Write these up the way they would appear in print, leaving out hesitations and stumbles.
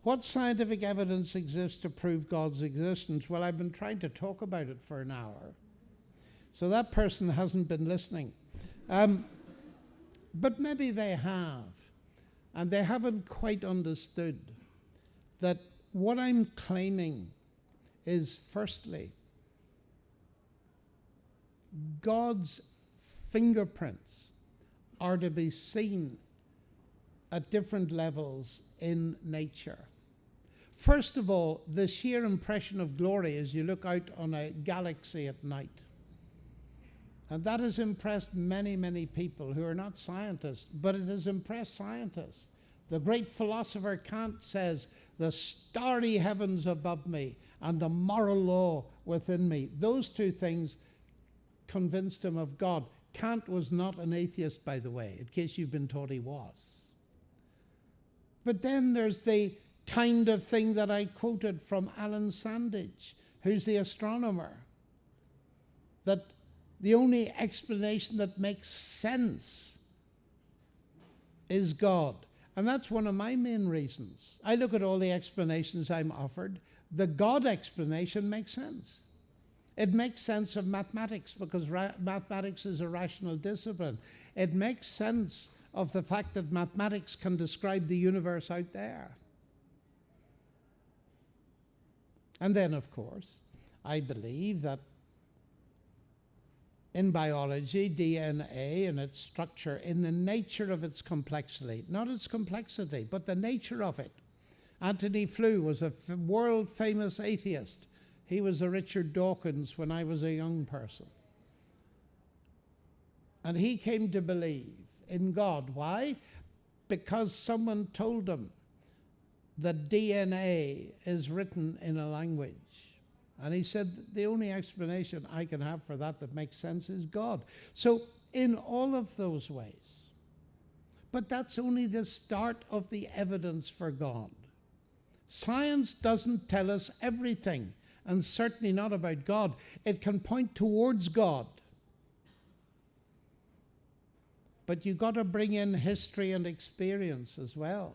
What scientific evidence exists to prove God's existence? Well, I've been trying to talk about it for an hour. So that person hasn't been listening. But maybe they have. And they haven't quite understood that what I'm claiming is, firstly, God's fingerprints are to be seen at different levels in nature. First of all, the sheer impression of glory as you look out on a galaxy at night. And that has impressed many, many people who are not scientists, but it has impressed scientists. The great philosopher Kant says, the starry heavens above me and the moral law within me. Those two things convinced him of God. Kant was not an atheist, by the way, in case you've been taught he was. But then there's the kind of thing that I quoted from Alan Sandage, who's the astronomer, that the only explanation that makes sense is God. And that's one of my main reasons. I look at all the explanations I'm offered. The God explanation makes sense. It makes sense of mathematics because mathematics is a rational discipline. It makes sense of the fact that mathematics can describe the universe out there. And then, of course, I believe that in biology, DNA and its structure, in the nature of its complexity, not its complexity, but the nature of it. Antony Flew was a world-famous atheist. He was a Richard Dawkins when I was a young person. And he came to believe in God. Why? Because someone told him that DNA is written in a language. And he said, the only explanation I can have for that that makes sense is God. So in all of those ways. But that's only the start of the evidence for God. Science doesn't tell us everything, and certainly not about God. It can point towards God. But you've got to bring in history and experience as well.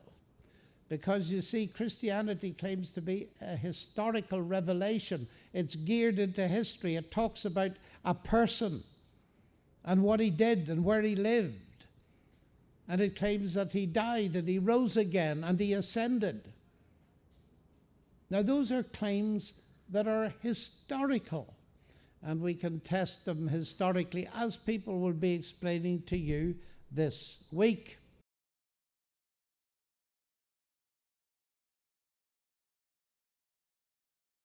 Because you see, Christianity claims to be a historical revelation. It's geared into history. It talks about a person and what he did and where he lived. And it claims that he died and he rose again and he ascended. Now, those are claims that are historical. And we can test them historically, as people will be explaining to you this week.